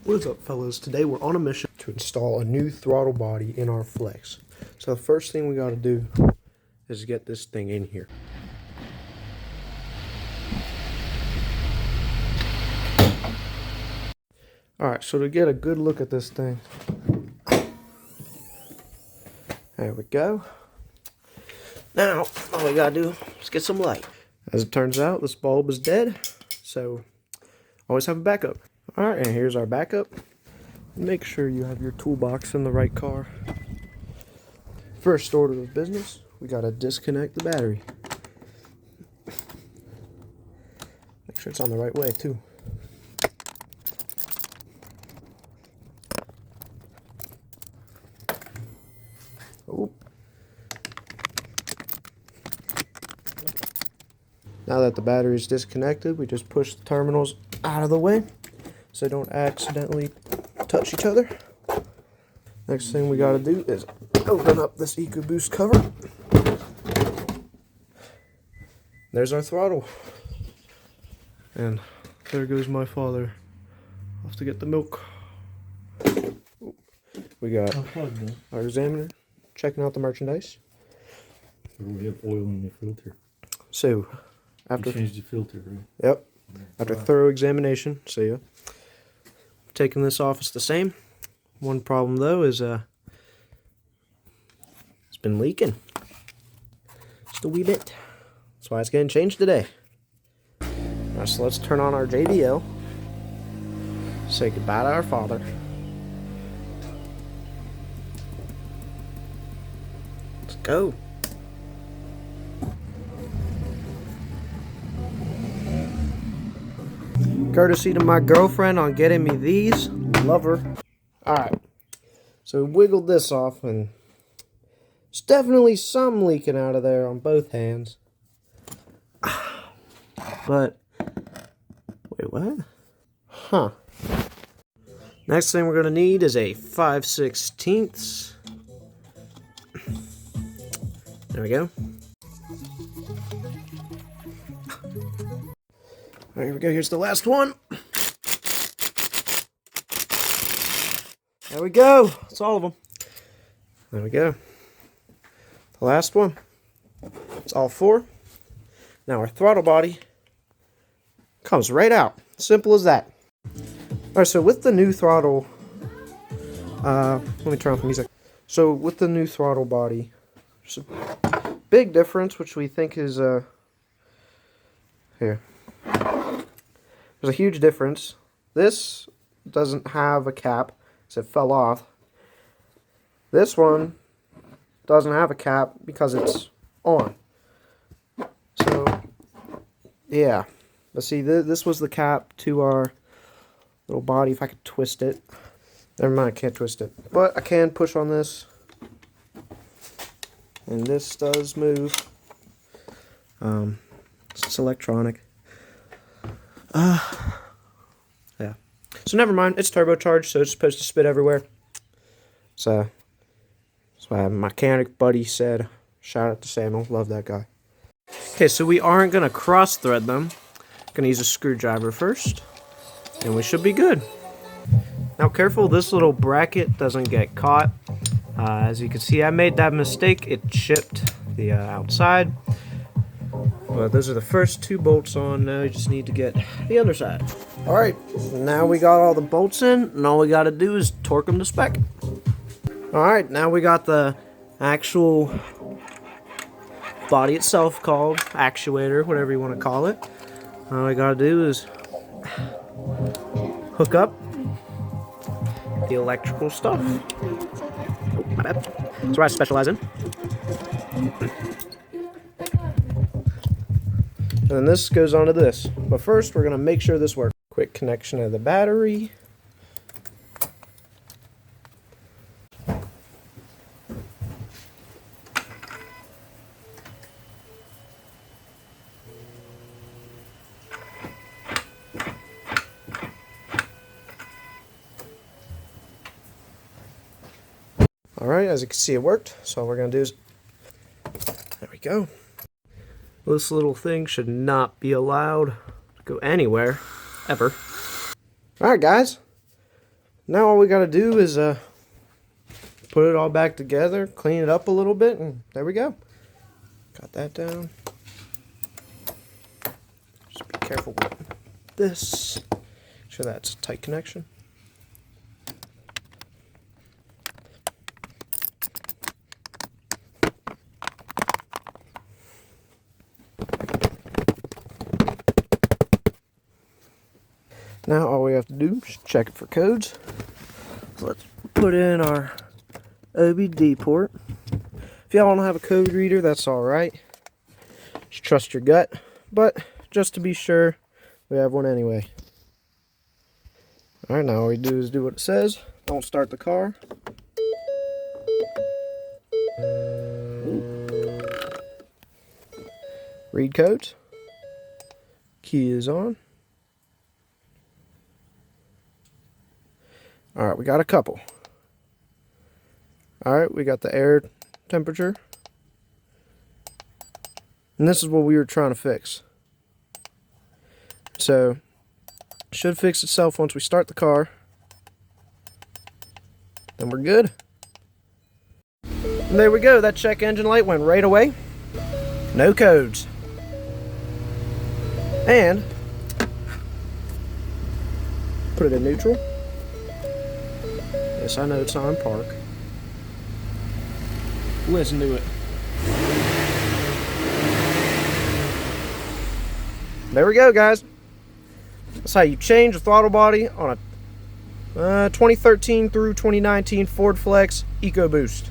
What is up, fellas? Today we're on a mission to install a new throttle body in our Flex. So the first thing we got to do is get this thing in here. Alright, so to get a good look at this thing, there we go. Now, all we gotta do is get some light. As it turns out, this bulb is dead, so always have a backup. Alright, and here's our backup. Make sure you have your toolbox in the right car. First order of business, we gotta disconnect the battery. Make sure it's on the right way, too. Oh. Now that the battery is disconnected, we just push the terminals out of the way so they don't accidentally touch each other. Next thing we gotta do is open up this EcoBoost cover. There's our throttle. And there goes my father off to get the milk. We got our examiner checking out the merchandise. We have oil in the filter. So, after you changed the filter, right? Yep. After thorough examination, see ya. Taking this off, it's the same. One problem though is it's been leaking. Just a wee bit. That's why it's getting changed today. Alright, so let's turn on our JBL. Say goodbye to our father. Let's go. Courtesy to my girlfriend on getting me these. Love her. Alright. So we wiggled this off and there's definitely some leaking out of there on both hands. But wait, what? Huh. Next thing we're gonna need is a 5/16. There we go. Alright, here we go. Here's the last one. There we go. That's all of them. There we go. The last one. It's all four. Now our throttle body comes right out. Simple as that. Alright, so with the new throttle, let me turn off the music. So with the new throttle body, there's a big difference, which we think is, here. There's a huge difference. This doesn't have a cap, so it fell off. This one doesn't have a cap because it's on. So, yeah. Let's see, this was the cap to our little body. If I could twist it. Never mind, I can't twist it. But I can push on this. And this does move. It's electronic. Yeah. So never mind, it's turbocharged, so it's supposed to spit everywhere. So that's why my mechanic buddy said, shout out to Samuel, love that guy. Okay, so we aren't gonna cross thread them. Gonna use a screwdriver first, and we should be good. Now careful, this little bracket doesn't get caught. As you can see, I made that mistake. It chipped the outside. But those are the first two bolts on. Now you just need to get the other side. Alright, now we got all the bolts in, and all we gotta do is torque them to spec. Alright, now we got the actual body itself, called actuator, whatever you want to call it. All we gotta do is hook up the electrical stuff. Oh, my bad. That's what I specialize in. And then this goes onto this. But first, we're gonna make sure this works. Quick connection of the battery. Alright, as you can see, it worked. So all we're going to do is, there we go. This little thing should not be allowed to go anywhere, ever. Alright guys, Now all we got to do is put it all back together, clean it up a little bit, and there we go. Got that down. Just be careful with this. Make sure that's a tight connection. Now all we have to do is check it for codes. So let's put in our OBD port. If y'all don't have a code reader, that's alright. Just trust your gut. But just to be sure, we have one anyway. Alright, now all we do is do what it says. Don't start the car. Read codes. Key is on. Alright, we got a couple. Alright, we got the air temperature. And this is what we were trying to fix. So, it should fix itself once we start the car. Then we're good. And there we go, that check engine light went right away. No codes. And, put it in neutral. Yes, I know it's not in park. Listen to it. There we go, guys. That's how you change a throttle body on a 2013 through 2019 Ford FLEX EcoBoost.